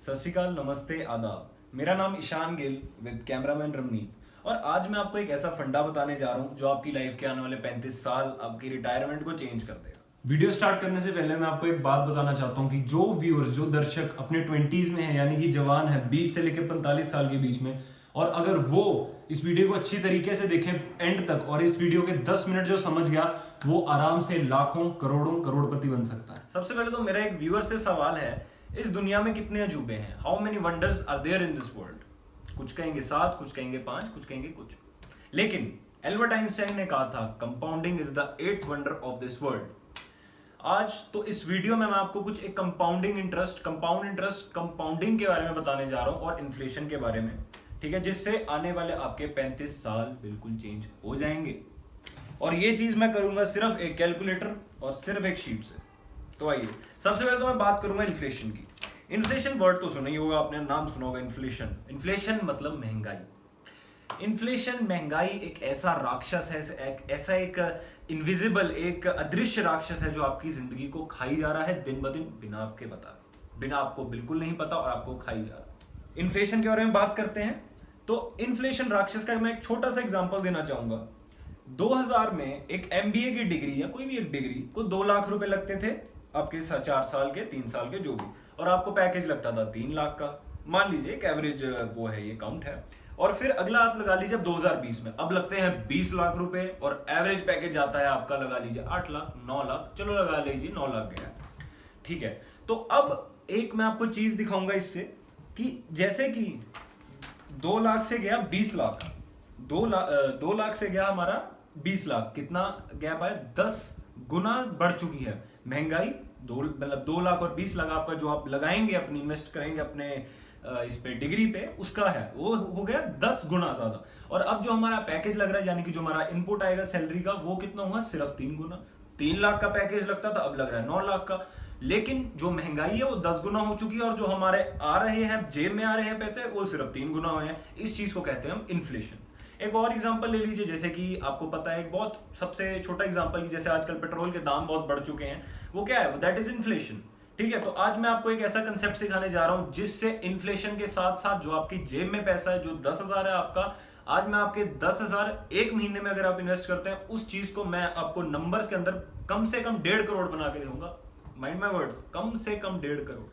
सत श्री अकाल, नमस्ते, आदाब। मेरा नाम ईशान गिल विद कैमरामैन रमनीत और आज मैं आपको एक ऐसा फंडा बताने जा रहा हूँ जो आपकी लाइफ के आने वाले 35 साल आपकी रिटायरमेंट को चेंज कर देगा। वीडियो स्टार्ट करने से पहले मैं आपको एक बात बताना चाहता हूँ कि जो व्यूअर्स, जो दर्शक अपने 20s में है, यानी कि जवान है, 20 से लेकर 45 साल के बीच में, और अगर वो इस वीडियो को अच्छी तरीके से देखें एंड तक और इस वीडियो के 10 मिनट जो समझ गया, वो आराम से लाखों करोड़ों करोड़पति बन सकता है। सबसे पहले तो मेरा एक व्यूअर से सवाल है, इस दुनिया में कितने अजूबे हैं? How many wonders are there in this world? कुछ कहेंगे 7, कुछ कहेंगे 5, कुछ कहेंगे कुछ। लेकिन एल्बर्ट आइंस्टाइन ने कहा था compounding is the 8th wonder of this world. आज तो इस वीडियो में मैं आपको कुछ एक कंपाउंडिंग इंटरेस्ट, कंपाउंडिंग के बारे में बताने जा रहा हूं और इन्फ्लेशन के बारे में, ठीक है, जिससे आने वाले आपके 35 साल बिल्कुल चेंज हो जाएंगे। और ये चीज मैं करूंगा सिर्फ एक कैलकुलेटर और सिर्फ एक शीट से। तो आइए, सबसे पहले तो मैं बात करूंगा इन्फ्लेशन की। इन्फ्लेशन वर्ड तो सुना ही होगा आपने, नाम सुना होगा इन्फ्लेशन। इन्फ्लेशन मतलब महंगाई। इन्फ्लेशन, महंगाई एक ऐसा राक्षस है, ऐसा एक इनविजिबल, एक अदृश्य राक्षस है जो आपकी जिंदगी को खाई जा रहा है दिन ब दिन, बिना आपके बता, बिना आपको बिल्कुल नहीं पता, और आपको खाई जा रहा है। इन्फ्लेशन के बारे में बात करते हैं तो इन्फ्लेशन राक्षस का मैं एक छोटा सा एग्जांपल देना चाहूंगा। 2000 में एक एमबीए की डिग्री या कोई भी एक डिग्री को 2 लाख रुपए लगते थे, आपके 4 साल के, 3 साल के, जो भी, और आपको पैकेज लगता था 3 लाख का, मान लीजिए एक एवरेज वो है, ये काउंट है। और फिर अगला आप लगा लीजिए अब 2020 में अब लगते हैं 20 लाख रुपए, और एवरेज पैकेज आता है आपका, लगा लीजिए 8 लाख, 9 लाख, चलो लगा लीजिए 9 लाख गया, ठीक है। तो अब एक मैं आपको चीज दिखाऊंगा इससे कि जैसे कि 2 लाख से गया 20 लाख, 2 लाख से गया हमारा 20 लाख, कितना गैप आया? 10 गुना बढ़ चुकी है महंगाई। मतलब 2 लाख और 20 लाख आपका जो आप लगाएंगे, अपनी इन्वेस्ट करेंगे अपने इस पे डिग्री पे, उसका है वो हो गया 10 गुना ज्यादा। और अब जो हमारा पैकेज लग रहा है, यानी कि जो हमारा इनपुट आएगा सैलरी का, वो कितना हुआ? सिर्फ 3 गुना। 3 लाख का पैकेज लगता था, अब लग रहा है 9 लाख का। लेकिन जो महंगाई है वो 10 गुना हो चुकी है, और जो हमारे आ रहे हैं, जेब में आ रहे हैं पैसे, वो सिर्फ 3 गुना हुए हैं। इस चीज को कहते हैं हम इन्फ्लेशन। एक और एग्जांपल ले लीजिए, जैसे कि आपको पता है एक बहुत सबसे छोटा एग्जांपल, जैसे आजकल पेट्रोल के दाम बहुत बढ़ चुके हैं, वो क्या है? दैट इज इन्फ्लेशन, ठीक है। तो आज मैं आपको एक ऐसा कंसेप्ट सिखाने जा रहा हूं जिससे इन्फ्लेशन के साथ साथ जो आपकी जेब में पैसा है, जो 10,000 है आपका, आज मैं आपके 10,000 एक महीने में अगर आप इन्वेस्ट करते हैं, उस चीज को मैं आपको नंबर्स के अंदर कम से कम 1.5 करोड़ बना के दूंगा। माइंड माई वर्ड्स, कम से कम 1.5 करोड़।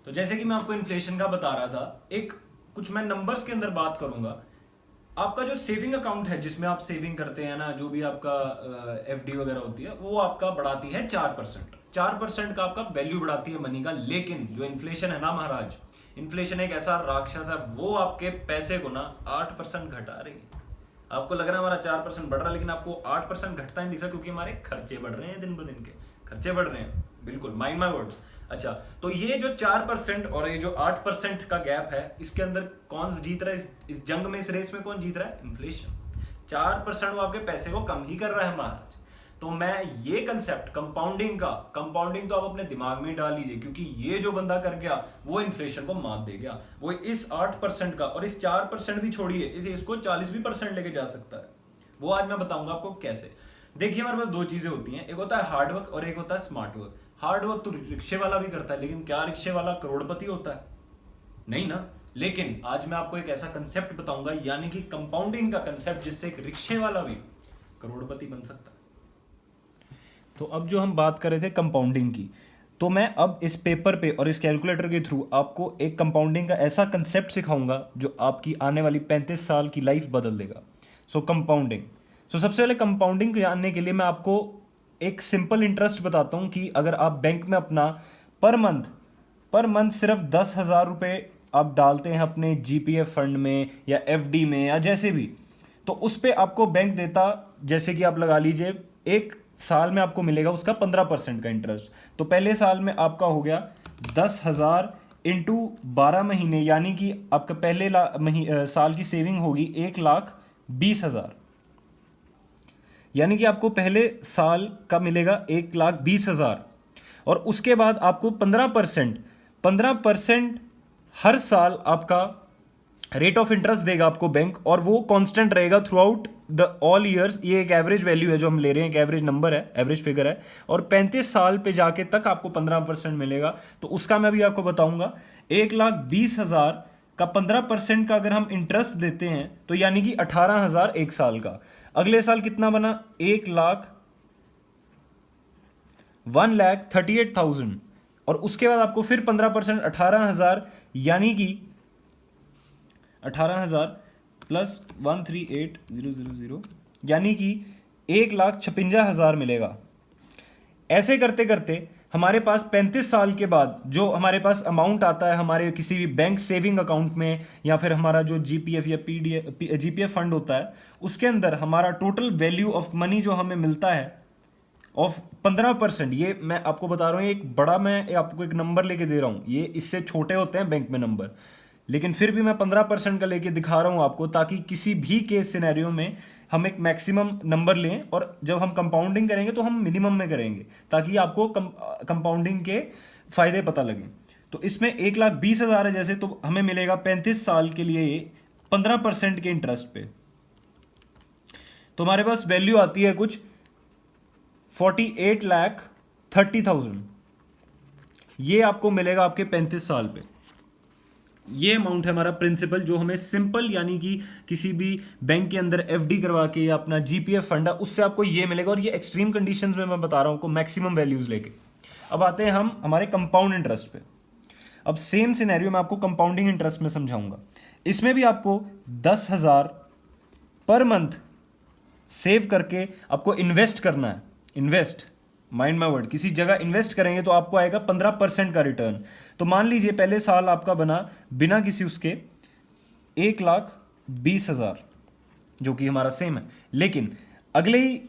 तो जैसे कि मैं आपको इन्फ्लेशन का बता रहा था, एक कुछ मैं नंबर्स के अंदर बात करूंगा। आपका जो सेविंग अकाउंट है, जिसमें आप सेविंग करते हैं ना, जो भी आपका एफडी वगैरह होती है, वो आपका बढ़ाती है 4%। 4% का आपका वैल्यू बढ़ाती है मनी का। लेकिन जो इन्फ्लेशन है ना महाराज, इन्फ्लेशन एक ऐसा राक्षस है, वो आपके पैसे को ना 8% घटा रही है। आपको लग रहा है हमारा 4% बढ़ रहा है, लेकिन आपको 8% घटता ही दिख रहा है, क्योंकि हमारे खर्चे बढ़ रहे हैं, दिन ब दिन के खर्चे बढ़ रहे हैं। बिल्कुल, माइंड माई वर्ड्स। अच्छा, तो ये जो 4% और ये जो 8% का गैप है, इसके अंदर कौन जीत रहा है? इस जंग में, इस रेस में कौन जीत रहा है? इन्फ्लेशन। 4% वो आपके पैसे को कम ही कर रहा है महाराज। तो मैं ये कंसेप्ट कंपाउंडिंग तो आप अपने दिमाग में ही डाल लीजिए, क्योंकि ये जो बंदा कर गया वो इन्फ्लेशन को मात दे गया। वो इस 8% का, और इस 4% भी छोड़िए, इसको 40% लेके जा सकता है। वो आज मैं बताऊंगा आपको कैसे। देखिए, हमारे पास 2 चीजें होती हैं, एक होता है हार्ड वर्क और एक होता है स्मार्ट वर्क। हार्ड वर्क तो रिक्शे वाला भी करता है, लेकिन क्या रिक्शे वाला करोड़पति होता है? नहीं ना। लेकिन आज मैं आपको एक ऐसा कंसेप्ट बताऊंगा, यानी कि कंपाउंडिंग का कंसेप्ट, जिससे एक रिक्शे वाला भी करोड़पति बन सकता है। तो अब जो हम बात कर रहे थे कंपाउंडिंग की, तो मैं अब इस पेपर पे और इस कैलकुलेटर के थ्रू आपको एक कंपाउंडिंग का ऐसा कंसेप्ट सिखाऊंगा जो आपकी आने वाली 35 साल की लाइफ बदल देगा। सो कंपाउंडिंग। सो सबसे पहले कंपाउंडिंग को जानने के लिए मैं आपको एक सिंपल इंटरेस्ट बताता हूँ कि अगर आप बैंक में अपना पर मंथ सिर्फ 10,000 रुपये आप डालते हैं अपने जीपीएफ फंड में या एफडी में या जैसे भी, तो उस पर आपको बैंक देता, जैसे कि आप लगा लीजिए 1 साल में आपको मिलेगा उसका 15% का इंटरेस्ट। तो पहले साल में आपका हो गया 10,000 इंटू 12 महीने, यानी कि आपका पहले साल की सेविंग होगी 1,20,000, यानी कि आपको पहले साल का मिलेगा 1,20,000। और उसके बाद आपको 15% हर साल आपका रेट ऑफ इंटरेस्ट देगा आपको बैंक, और वो कांस्टेंट रहेगा through out the all years. ये एक एवरेज वैल्यू है जो हम ले रहे हैं, एक एवरेज नंबर है, एवरेज फिगर है, और 35 साल पे जाके तक आपको 15% मिलेगा। तो उसका मैं अभी आपको बताऊंगा। 1,20,000 का 15% का अगर हम इंटरेस्ट देते हैं तो यानी कि 18,000 एक साल का। अगले साल कितना बना? 1,38,000, और उसके बाद आपको फिर 15% 18,000, यानी कि 18,000 प्लस 138,000 यानी कि 1,56,000 मिलेगा। ऐसे करते करते हमारे पास 35 साल के बाद जो हमारे पास अमाउंट आता है हमारे किसी भी बैंक सेविंग अकाउंट में, या फिर हमारा जो जीपीएफ या जीपीएफ फंड होता है, उसके अंदर हमारा टोटल वैल्यू ऑफ मनी जो हमें मिलता है ऑफ 15%। ये मैं आपको बता रहा हूँ, एक बड़ा मैं आपको एक नंबर लेके दे रहा हूँ, ये इससे छोटे होते हैं बैंक में नंबर, लेकिन फिर भी मैं 15% का लेके दिखा रहा हूँ आपको, ताकि किसी भी केस सिनेरियो में हम एक मैक्सिमम नंबर लें, और जब हम कंपाउंडिंग करेंगे तो हम मिनिमम में करेंगे, ताकि आपको कंपाउंडिंग के फायदे पता लगें। तो इसमें 1,20,000 है जैसे, तो हमें मिलेगा 35 साल के लिए ये 15% के इंटरेस्ट पे। तो हमारे पास वैल्यू आती है कुछ 48,30,000। ये आपको मिलेगा आपके 35 साल पे। ये अमाउंट है हमारा प्रिंसिपल, जो हमें सिंपल यानी कि किसी भी बैंक के अंदर एफडी करवा के या अपना जीपीएफ फंड है उससे आपको ये मिलेगा, और ये एक्सट्रीम कंडीशंस में मैं बता रहा हूं आपको, मैक्सिमम वैल्यूज लेके। अब आते हैं हम हमारे कंपाउंड इंटरेस्ट पे। अब सेम सिनेरियो में आपको कंपाउंडिंग इंटरेस्ट में समझाऊंगा। इसमें भी आपको 10,000 पर मंथ सेव करके आपको इन्वेस्ट करना है। इन्वेस्ट, माइंड माई वर्ड, किसी जगह इन्वेस्ट करेंगे तो आपको आएगा 15% का रिटर्न। तो मान लीजिए पहले साल आपका बना बिना किसी उसके 1,20,000, जो कि हमारा सेम है, लेकिन अगले ही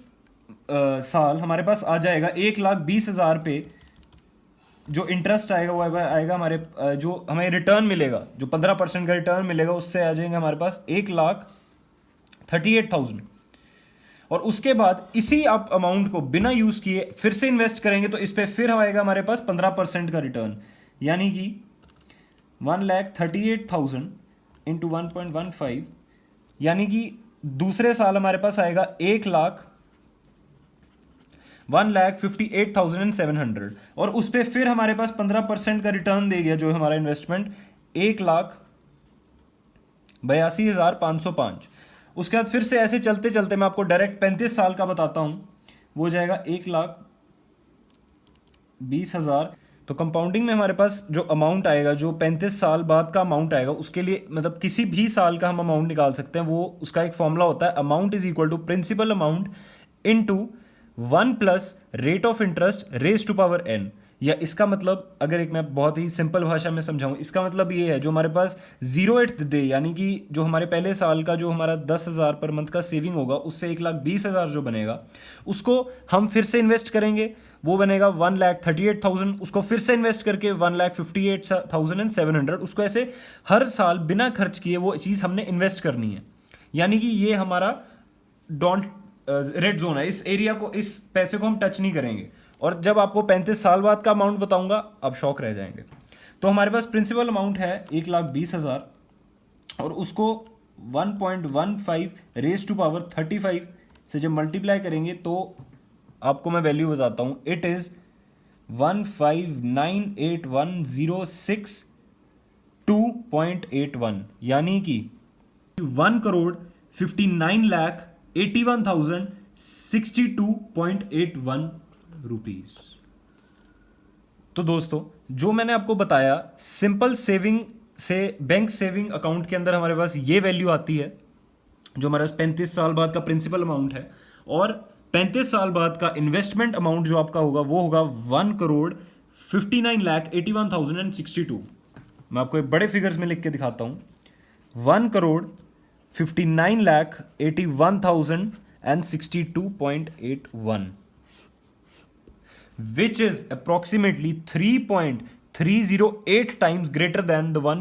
साल हमारे पास आ जाएगा 1,20,000 पे जो इंटरेस्ट आएगा वो आएगा हमारे जो हमें रिटर्न मिलेगा, जो 15% का रिटर्न मिलेगा, उससे आ जाएंगे हमारे पास 1,38,000। और उसके बाद इसी आप अमाउंट को बिना यूज किए फिर से इन्वेस्ट करेंगे तो इस पे फिर आएगा हमारे पास 15% का रिटर्न, यानी कि 1,38,000 इंटू 1.15, यानी कि दूसरे साल हमारे पास आएगा 1,58,700, और उस पर फिर हमारे पास 15% का रिटर्न दे गया जो हमारा इन्वेस्टमेंट 1,82,505। उसके बाद फिर से ऐसे चलते चलते मैं आपको डायरेक्ट 35 साल का बताता हूं, वो हो जाएगा 1,20,000। तो कंपाउंडिंग में हमारे पास जो अमाउंट आएगा, जो 35 साल बाद का अमाउंट आएगा, उसके लिए मतलब किसी भी साल का हम अमाउंट निकाल सकते हैं। वो उसका एक फॉर्मूला होता है, amount is equal to principal amount into 1 plus rate of interest raise to power n। या इसका मतलब अगर एक मैं बहुत ही सिंपल भाषा में समझाऊं, इसका मतलब ये है जो हमारे पास 0th डे, यानी कि जो हमारे पहले साल का जो हमारा 10,000 पर मंथ का सेविंग होगा, उससे 1,20,000 जो बनेगा उसको हम फिर से इन्वेस्ट करेंगे, वो बनेगा 1,38,000। उसको फिर से इन्वेस्ट करके 1,58,700। उसको ऐसे हर साल बिना खर्च किए वो चीज़ हमने इन्वेस्ट करनी है, यानी कि ये हमारा डोंट रेड जोन है। इस एरिया को, इस पैसे को हम टच नहीं करेंगे। और जब आपको 35 साल बाद का अमाउंट बताऊंगा आप शॉक रह जाएंगे। तो हमारे पास प्रिंसिपल अमाउंट है 1,20,000, और उसको 1.15 रेज टू पावर 35 से जब मल्टीप्लाई करेंगे तो आपको मैं वैल्यू बताता हूं, इट इज 1598106.2.81, यानी कि 1,59,81,062.81 रुपीज। तो दोस्तों, जो मैंने आपको बताया, सिंपल सेविंग से बैंक सेविंग अकाउंट के अंदर हमारे पास ये वैल्यू आती है, जो हमारे पास 35 साल बाद का प्रिंसिपल अमाउंट है, और 35 साल बाद का इन्वेस्टमेंट अमाउंट जो आपका होगा वो होगा 1,59,81,062। मैं आपको एक बड़े फिगर्स में लिख के दिखाता हूं, 1,59,81,062.81, which is approximately 3.308 times greater than the one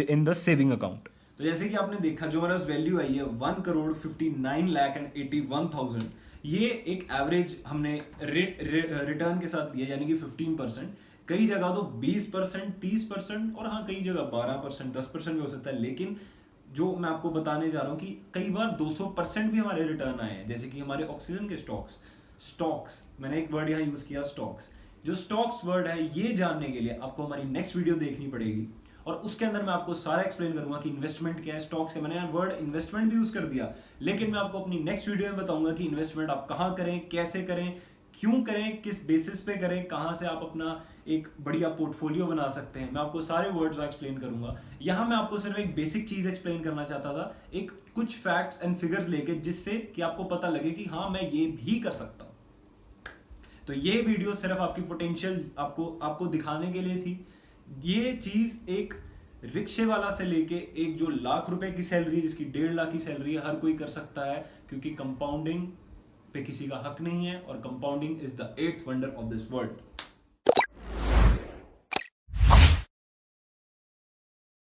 in the saving account. तो जैसे कि आपने देखा, जो हमारा वैल्यू आई है 1,59,81,000, ये एक एवरेज हमने रिटर्न के साथ लिया, यानी कि 15%। कई जगह तो 20%, 30%, और हाँ कई जगह 12%, 10% भी हो सकता है, लेकिन जो मैं आपको बताने जा रहा हूँ कि कई बार 200% भी हमारे रिटर्न आए हैं, जैसे कि हमारे ऑक्सीजन के स्टॉक्स, मैंने एक वर्ड यहाँ यूज किया स्टॉक्स। जो स्टॉक्स वर्ड है, ये जानने के लिए आपको हमारी नेक्स्ट वीडियो देखनी पड़ेगी और उसके अंदर मैं आपको सारा एक्सप्लेन करूंगा कि इन्वेस्टमेंट क्या है, स्टॉक्स क्या। मैंने यहाँ वर्ड इन्वेस्टमेंट भी यूज कर दिया, लेकिन मैं आपको अपनी नेक्स्ट वीडियो में बताऊंगा कि इन्वेस्टमेंट आप कहाँ करें, कैसे करें, क्यों करें, किस बेसिस पे करें, कहाँ से आप अपना एक बढ़िया पोर्टफोलियो बना सकते हैं। मैं आपको सारे वर्ड्स में एक्सप्लेन करूंगा। यहाँ मैं आपको सिर्फ एक बेसिक चीज एक्सप्लेन करना चाहता था, एक कुछ फैक्ट्स एंड फिगर्स लेके, जिससे कि आपको पता लगे कि हाँ मैं ये भी कर सकता हूँ। तो ये वीडियो सिर्फ आपकी पोटेंशियल आपको दिखाने के लिए थी। ये चीज एक रिक्शे वाला से लेके एक जो लाख रुपए की सैलरी, जिसकी 1.5 लाख की सैलरी है, हर कोई कर सकता है, क्योंकि कंपाउंडिंग पे किसी का हक नहीं है और compounding is the 8th wonder of this world.